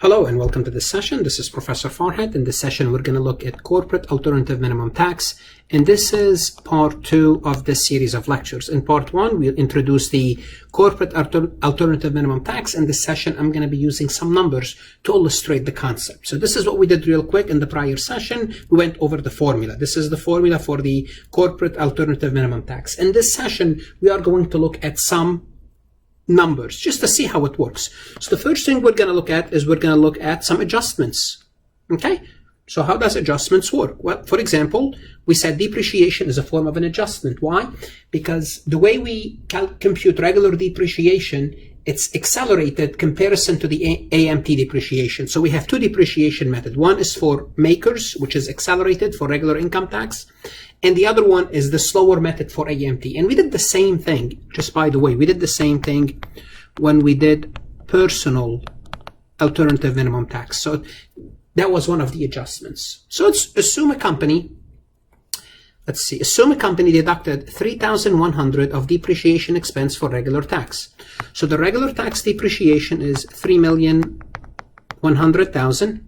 Hello and welcome to this session. This is Professor Farhat. In this session, we're going to look at corporate alternative minimum tax. And this is part 2 of this series of lectures. In part 1, we'll introduce the corporate alternative minimum tax. In this session, I'm going to be using some numbers to illustrate the concept. So this is what we did real quick in the prior session. We went over the formula. This is the formula for the corporate alternative minimum tax. In this session, we are going to look at some numbers just to see how it works. So the first thing we're going to look at is we're going to look at some adjustments. Okay, so how does adjustments work? Well, for example, we said depreciation is a form of an adjustment. Why? Because the way we compute regular depreciation, it's accelerated comparison to the AMT depreciation. So we have two depreciation methods. One is for MACRS, which is accelerated for regular income tax, and the other one is the slower method for AMT. And we did the same thing, just by the way, we did the same thing when we did personal alternative minimum tax. So that was one of the adjustments. So let's assume a company, assume a company deducted $3,100 of depreciation expense for regular tax. So the regular tax depreciation is $3,100,000.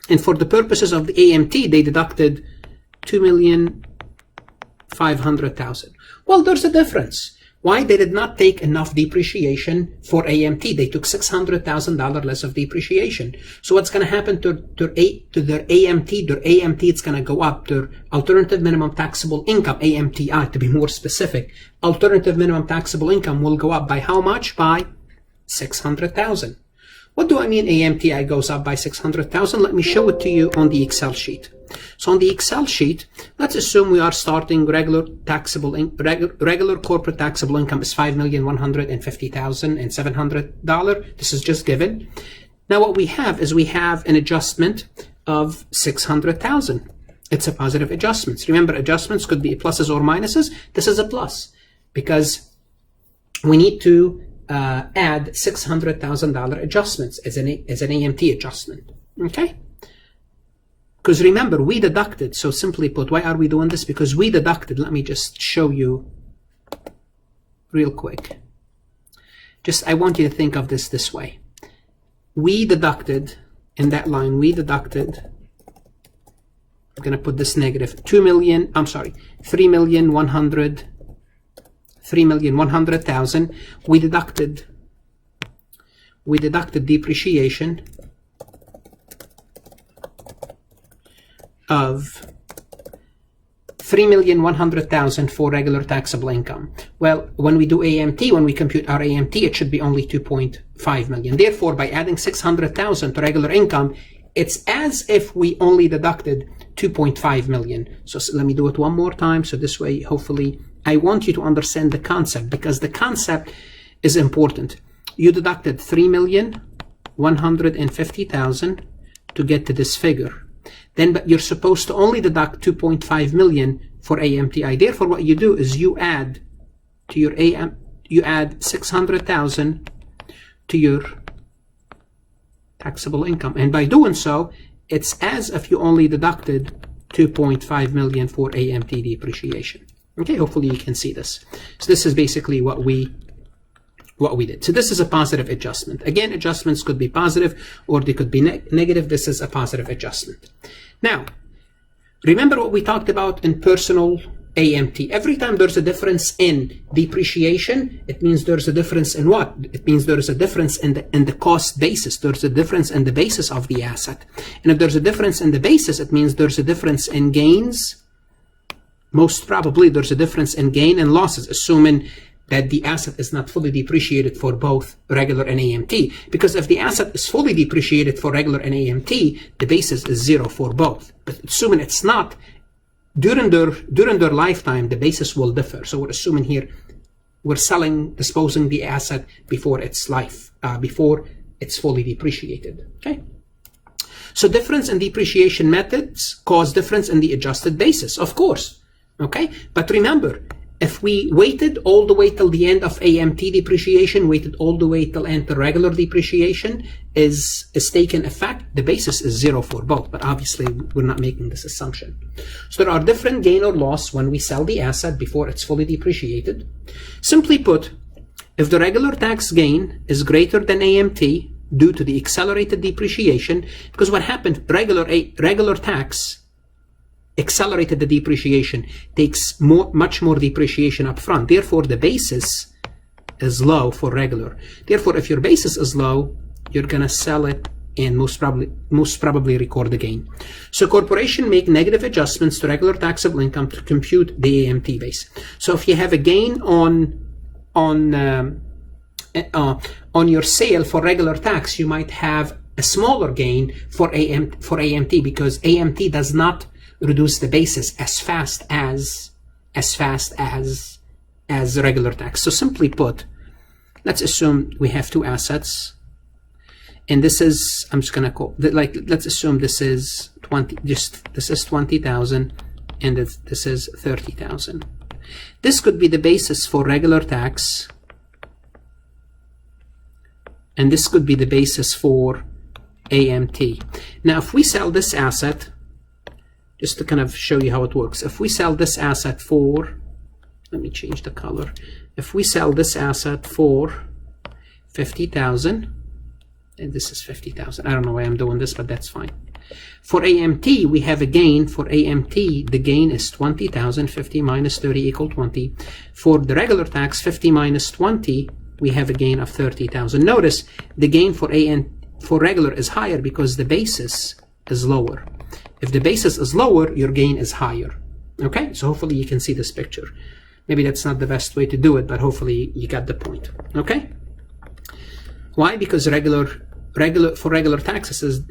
And for the purposes of the AMT, they deducted $2,500,000. Well, there's a difference. Why? They did not take enough depreciation for AMT. They took $600,000 less of depreciation. So what's going to happen to their AMT? Their AMT, it's going to go up. Their alternative minimum taxable income, AMTI to be more specific, alternative minimum taxable income will go up by how much? By $600,000. What do I mean AMTI goes up by $600,000? Let me show it to you on the Excel sheet. So on the Excel sheet, let's assume we are starting regular corporate taxable income is $5,150,700. This is just given. Now what we have is we have an adjustment of $600,000. It's a positive adjustment. Remember, adjustments could be pluses or minuses. This is a plus because we need to add $600,000 adjustments as an AMT adjustment. Okay? Because remember, we deducted, so simply put, why are we doing this? Because we deducted, let me just show you real quick. I want you to think of this way. We deducted, in that line, we deducted, I'm going to put this negative, $3,100,000. We deducted depreciation of $3,100,000 for regular taxable income. Well, when we do AMT, when we compute our AMT, it should be only $2.5 million. Therefore, by adding $600,000 to regular income, it's as if we only deducted $2.5 million. So let me do it one more time. So this way, hopefully, I want you to understand the concept because the concept is important. You deducted $3,150,000 to get to this figure. But you're supposed to only deduct $2.5 million for AMTI. Therefore, what you do is you add to your you add $600,000 to your taxable income. And by doing so, it's as if you only deducted $2.5 million for AMT depreciation. Okay, hopefully you can see this. So this is basically what we did. So this is a positive adjustment. Again, adjustments could be positive or they could be negative. This is a positive adjustment. Now, remember what we talked about in personal AMT. Every time there's a difference in depreciation, it means there's a difference in what? It means there is a difference in the cost basis. There's a difference in the basis of the asset. And if there's a difference in the basis, it means there's a difference in gains. Most probably there's a difference in gain and losses, assuming that the asset is not fully depreciated for both regular and AMT. Because if the asset is fully depreciated for regular and AMT, the basis is 0 for both. But assuming it's not, during their lifetime, the basis will differ. So we're assuming here we're disposing the asset before its life, before it's fully depreciated. Okay. So difference in depreciation methods cause difference in the adjusted basis, of course. Okay. But remember, if we waited all the way till the end of AMT depreciation, waited all the way till end the regular depreciation is taken effect, the basis is 0 for both. But obviously, we're not making this assumption. So there are different gain or loss when we sell the asset before it's fully depreciated. Simply put, if the regular tax gain is greater than AMT, due to the accelerated depreciation, because what happened, regular tax accelerated the depreciation, takes much more depreciation up front. Therefore, the basis is low for regular. Therefore, if your basis is low, you're going to sell it and most probably record the gain. So corporation make negative adjustments to regular taxable income to compute the AMT base. So if you have a gain on your sale for regular tax, you might have a smaller gain for AMT because AMT does not reduce the basis as fast as regular tax. So simply put, let's assume we have two assets, and this is, I'm just gonna call, like, let's assume this is 20,000 and this is 30,000. This could be the basis for regular tax, and this could be the basis for AMT. Now, if we sell this asset, just to kind of show you how it works, if we sell this asset for, let me change the color. If we sell this asset for 50,000, and this is 50,000. I don't know why I'm doing this, but that's fine. For AMT, we have a gain. For AMT, the gain is 20,000. 50 minus 30 equal 20. For the regular tax, 50 minus 20, we have a gain of 30,000. Notice the gain for regular is higher because the basis is lower. If the basis is lower, your gain is higher. Okay, so hopefully you can see this picture. Maybe that's not the best way to do it, but hopefully you got the point. Okay. Why? Because for regular taxes,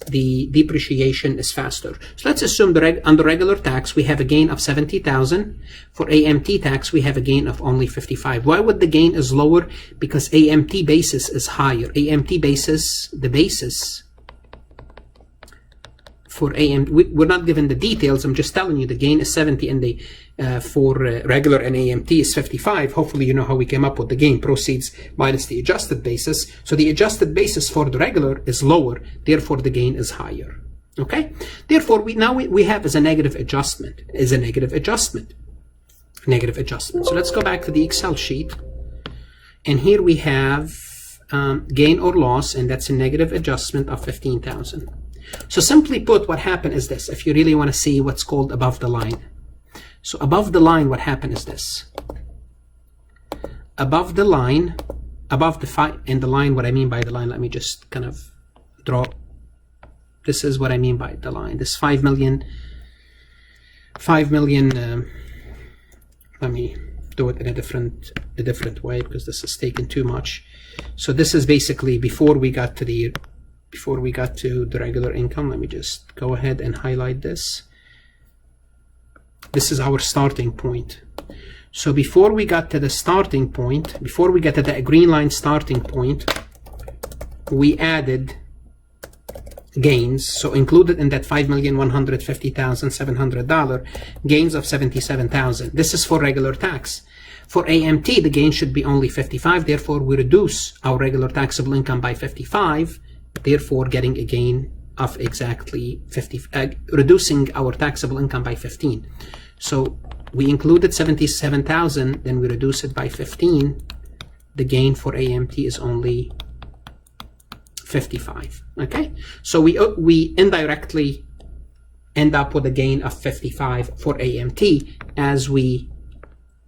the depreciation is faster. So let's assume under regular tax we have a gain of 70,000. For AMT tax we have a gain of only 55. Why would the gain is lower? Because AMT basis is higher. AMT basis, the basis for AMT, we're not given the details. I'm just telling you the gain is 70 and the for regular and AMT is 55. Hopefully you know how we came up with the gain, proceeds minus the adjusted basis. So the adjusted basis for the regular is lower, therefore the gain is higher. Okay, therefore we have as a negative adjustment, negative adjustment. So let's go back to the Excel sheet, and here we have gain or loss, and that's a negative adjustment of 15,000. So simply put, what happened is this, if you really want to see what's called above the line. So above the line, what happened is this. Above the line, above the line, what I mean by the line, let me just kind of draw. This is what I mean by the line. This 5 million, let me do it in a different way because this is taking too much. So this is basically before we got to the regular income. Let me just go ahead and highlight this. This is our starting point. So before we got to the starting point, before we get to the green line starting point, we added gains. So included in that $5,150,700 gains of 77,000. This is for regular tax. For AMT, the gain should be only 55. Therefore, we reduce our regular taxable income by 55. Therefore, getting a gain of exactly 50, reducing our taxable income by 15. So we included 77,000, then we reduce it by 15. The gain for AMT is only 55. Okay, so we indirectly end up with a gain of 55 for AMT as we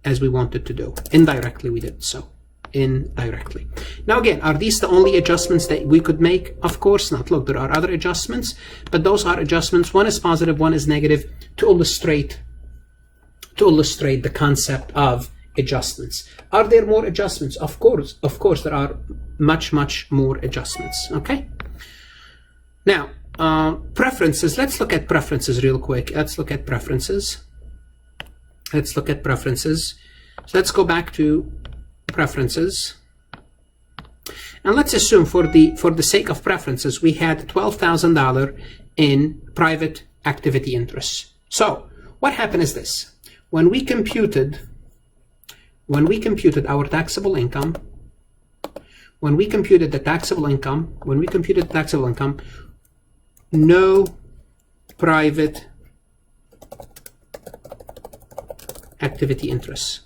wanted to do. Indirectly, we did so. Indirectly. Now again, are these the only adjustments that we could make? Of course not. Look, there are other adjustments, but those are adjustments. One is positive, one is negative, to illustrate the concept of adjustments. Are there more adjustments? Of course there are much more adjustments. Okay. Now preferences. Let's look at preferences real quick. Let's look at preferences. So let's go back to preferences, and let's assume for the sake of preferences we had $12,000 in private activity interests. So what happened is this: when we computed our taxable income, no private activity interests.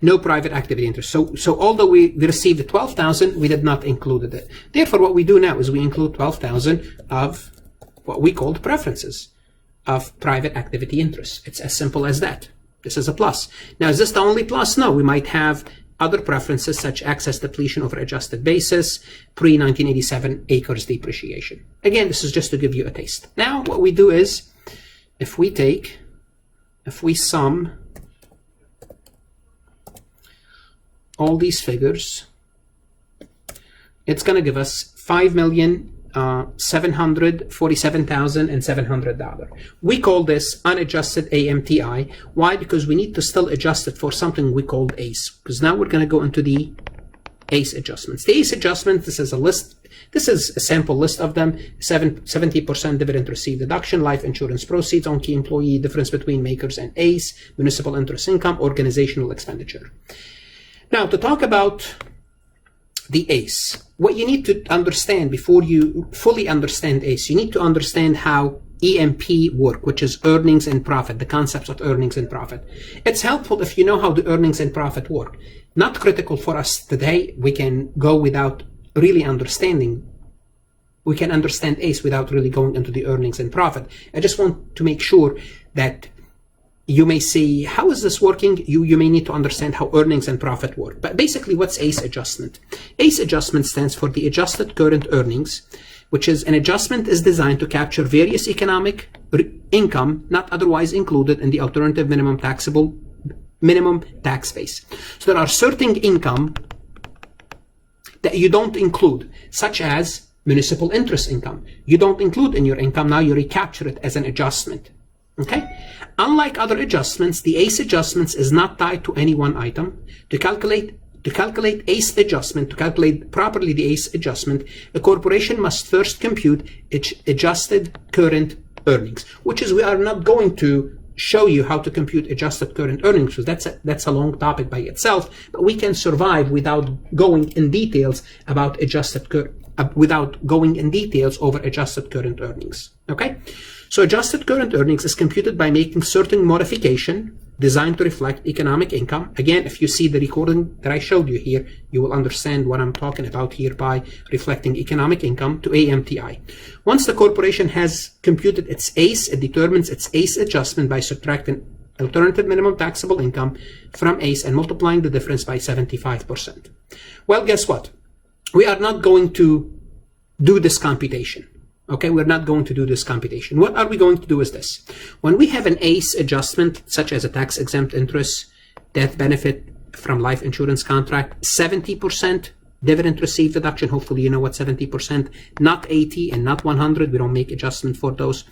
No private activity interest. So although we received the 12,000, we did not include it. Therefore, what we do now is we include 12,000 of what we called preferences of private activity interest. It's as simple as that. This is a plus. Now, is this the only plus? No, we might have other preferences such excess depletion over adjusted basis, pre-1987 acres depreciation. Again, this is just to give you a taste. Now, what we do is, if we sum all these figures, it's going to give us $5,747,700. We call this unadjusted AMTI. Why? Because we need to still adjust it for something we called ACE. Because now we're going to go into the ACE adjustments. The ACE adjustments, this is a list. This is a sample list of them. 70% dividend received deduction, life insurance proceeds on key employee, difference between MACRS and ACE, municipal interest income, organizational expenditure. Now, to talk about the ACE, what you need to understand before you fully understand ACE, you need to understand how EMP work, which is earnings and profit, the concepts of earnings and profit. It's helpful if you know how the earnings and profit work. Not critical for us today. We can go without really understanding. We can understand ACE without really going into the earnings and profit. I just want to make sure that you may see, how is this working? You may need to understand how earnings and profit work. But basically, what's ACE adjustment? ACE adjustment stands for the adjusted current earnings, which is an adjustment is designed to capture various economic income not otherwise included in the alternative minimum tax base. So there are certain income that you don't include, such as municipal interest income. You don't include in your income, now you recapture it as an adjustment. Okay? Unlike other adjustments, the ACE adjustments is not tied to any one item. To calculate ACE adjustment, to calculate properly the ACE adjustment, a corporation must first compute its adjusted current earnings, which is, we are not going to show you how to compute adjusted current earnings, because that's a long topic by itself, but we can survive without going in details about without going in details over adjusted current earnings. Okay? So adjusted current earnings is computed by making certain modification designed to reflect economic income. Again, if you see the recording that I showed you here, you will understand what I'm talking about here by reflecting economic income to AMTI. Once the corporation has computed its ACE, it determines its ACE adjustment by subtracting alternative minimum taxable income from ACE and multiplying the difference by 75%. Well, guess what? We are not going to do this computation. Okay, we're not going to do this computation. What are we going to do is this. When we have an ACE adjustment, such as a tax-exempt interest, death benefit from life insurance contract, 70% dividend received deduction, hopefully you know what 70%, not 80 and not 100, we don't make adjustment for those.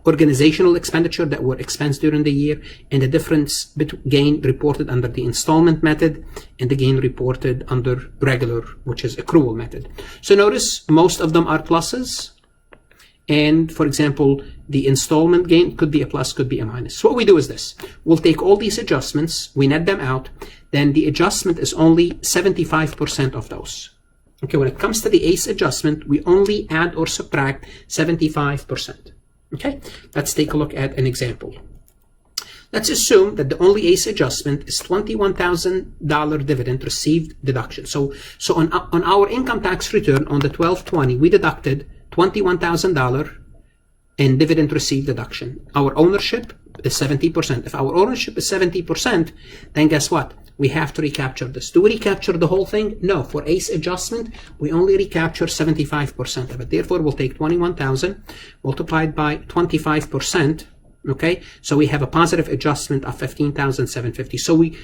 Organizational expenditure that were expensed during the year, and the difference between gain reported under the installment method and the gain reported under regular, which is accrual method. So notice most of them are pluses. And for example, the installment gain could be a plus, could be a minus. So what we do is this. We'll take all these adjustments, we net them out, then the adjustment is only 75% of those. Okay, when it comes to the ACE adjustment, we only add or subtract 75%. Okay, let's take a look at an example. Let's assume that the only ACE adjustment is $21,000 dividend received deduction. So on our income tax return on the 12/20, we deducted $21,000 in dividend received deduction. Our ownership is 70%. If our ownership is 70%, then guess what? We have to recapture this. Do we recapture the whole thing? No. For ACE adjustment, we only recapture 75% of it. Therefore, we'll take 21,000 multiplied by 25%. Okay? So we have a positive adjustment of 15,750. So we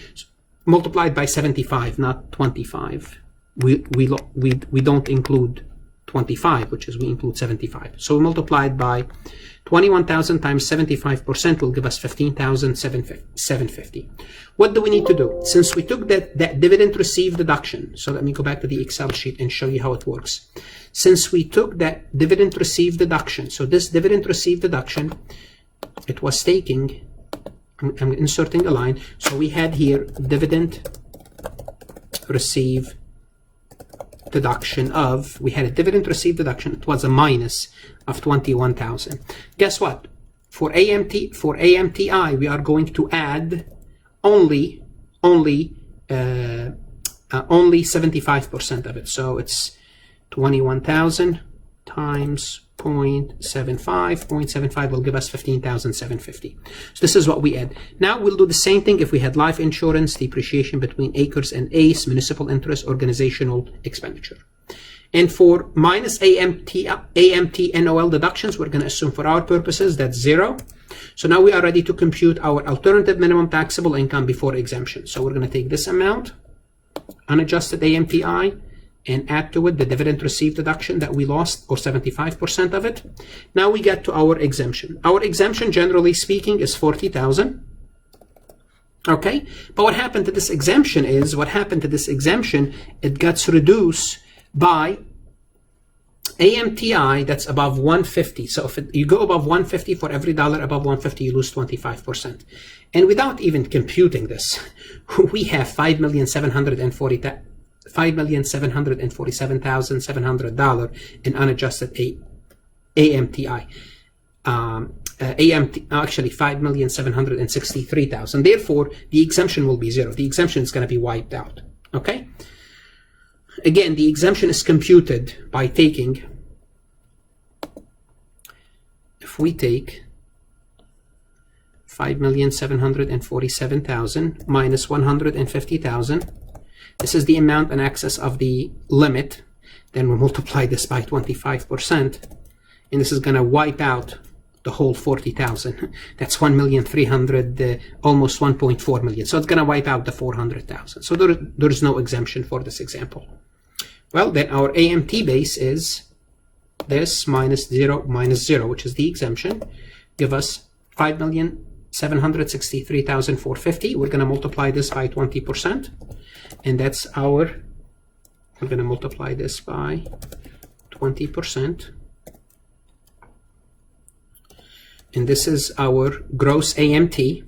multiplied by 75, not 25. We don't include 25, which is we include 75. So we multiplied by 21,000 times 75% will give us 15,750. What do we need to do? Since we took that dividend received deduction, so let me go back to the Excel sheet and show you how it works. Since we took that dividend received deduction, so this dividend received deduction, it was taking, I'm inserting a line, so we had here dividend received deduction of, we had a dividend received deduction, it was a minus of 21,000. Guess what? For AMTI, we are going to add only only 75% of it. So it's 21,000 times 0.75. 0.75 will give us 15,750. So this is what we add. Now we'll do the same thing if we had life insurance, depreciation between MACRS and ACE, municipal interest, organizational expenditure. And for minus AMT NOL deductions, we're going to assume for our purposes that's 0. So now we are ready to compute our alternative minimum taxable income before exemption. So we're going to take this amount, unadjusted AMTI, and add to it the dividend received deduction that we lost, or 75% of it. Now we get to our exemption. Our exemption, generally speaking, is 40,000. Okay, but what happened to this exemption is, it gets reduced by AMTI that's above 150. So if you go above 150, for every dollar above 150, you lose 25%. And without even computing this, we have $5,747,700 in unadjusted AMTI. Actually $5,763,000. Therefore, the exemption will be 0. The exemption is going to be wiped out. Okay. Again, the exemption is computed by taking, if we take 5,747,000 minus 150,000, this is the amount in excess of the limit. Then we multiply this by 25%, and this is going to wipe out the whole 40,000. That's 1,300,000, almost 1.4 million. So it's going to wipe out the 400,000. So there is no exemption for this example. Well, then our AMT base is this minus 0, which is the exemption, give us 5,763,450. We're going to multiply this by 20, and that's our, we're going to multiply this by 20. And this is our gross AMT.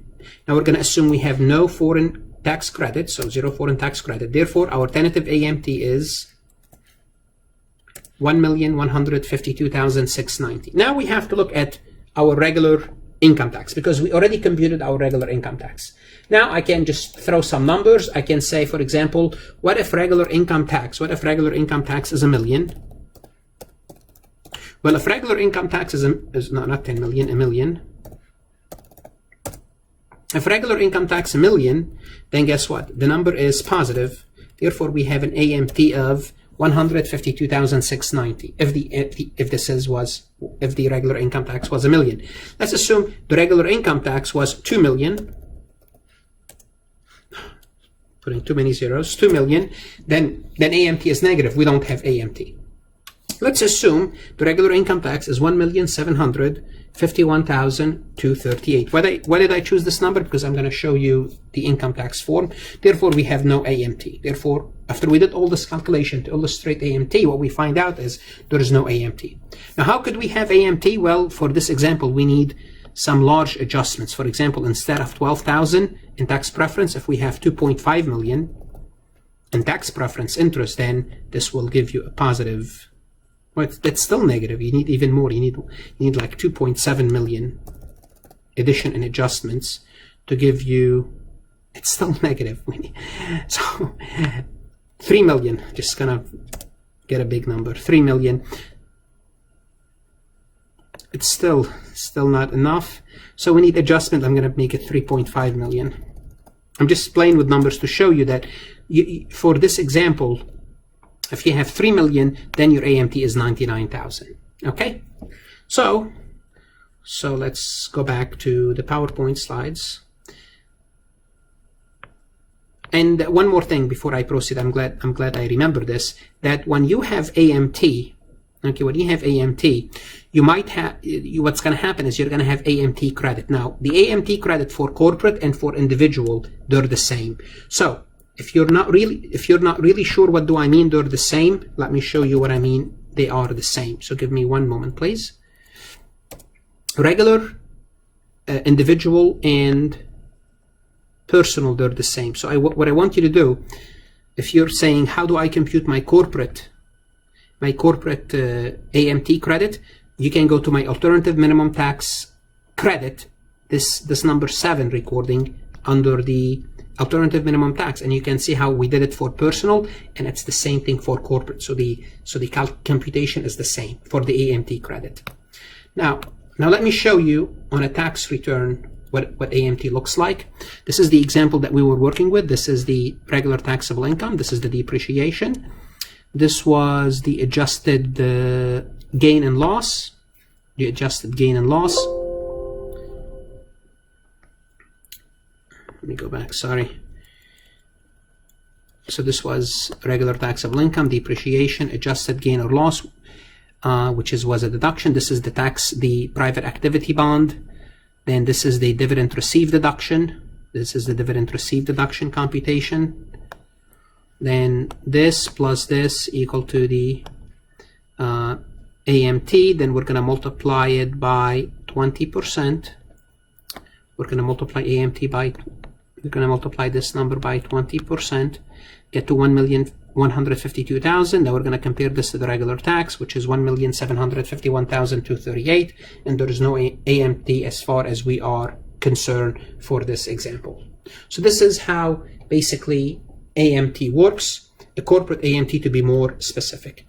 Now we're going to assume we have no foreign tax credit, so 0 foreign tax credit. Therefore, our tentative AMT is 1,152,690. Now we have to look at our regular income tax, because we already computed our regular income tax. Now I can just throw some numbers. I can say, for example, what if regular income tax is $1 million? Well, if regular income tax is not 10 million, $1 million. If regular income tax $1 million, then guess what? The number is positive. Therefore, we have an AMT of 152,690. If the regular income tax was $1 million, let's assume the regular income tax was $2 million. Putting too many zeros, $2 million. Then AMT is negative. We don't have AMT. Let's assume the regular income tax is 1,751,238. Why did I choose this number? Because I'm going to show you the income tax form. Therefore, we have no AMT. Therefore, after we did all this calculation to illustrate AMT, what we find out is there is no AMT. Now, how could we have AMT? Well, for this example, we need some large adjustments. For example, instead of 12,000 in tax preference, if we have 2.5 million in tax preference interest, then this will give you a positive. Well, it's still negative. You need even more. You need like 2.7 million addition and adjustments to give you. It's still negative. So 3 million. Just gonna get a big number. 3 million. It's still not enough. So we need adjustment. I'm gonna make it 3.5 million. I'm just playing with numbers to show you that for this example, if you have 3 million, then your AMT is 99,000. Okay, so let's go back to the PowerPoint slides. And one more thing before I proceed, I'm glad I remember this, that when you have AMT, okay, when you have AMT, you might have, what's going to happen is you're going to have AMT credit. Now, the AMT credit for corporate and for individual, they're the same. So if you're not really sure what do I mean they're the same, let me show you what I mean they are the same. So give me one moment, please. Regular, individual, and personal, they're the same. So what I want you to do, if you're saying how do I compute my corporate AMT credit, you can go to my alternative minimum tax credit, this number 7 recording under the alternative minimum tax, and you can see how we did it for personal, and it's the same thing for corporate. So the computation is the same for the AMT credit. Now let me show you on a tax return what AMT looks like. This is the example that we were working with. This is the regular taxable income. This is the depreciation. This was the adjusted gain and loss. The adjusted gain and loss. Let me go back, sorry. So this was regular taxable income, depreciation, adjusted gain or loss, which was a deduction. This is the private activity bond. Then this is the dividend received deduction. This is the dividend received deduction computation. Then this plus this equal to the AMT. Then we're going to multiply it by 20%. We're going to multiply AMT by, we're going to multiply this number by 20%, get to 1,152,000. Now we're going to compare this to the regular tax, which is 1,751,238, and there is no AMT as far as we are concerned for this example. So this is how basically AMT works, the corporate AMT to be more specific.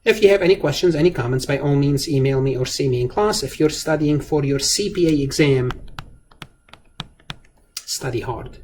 If you have any questions, any comments, by all means email me or see me in class. If you're studying for your CPA exam, study hard.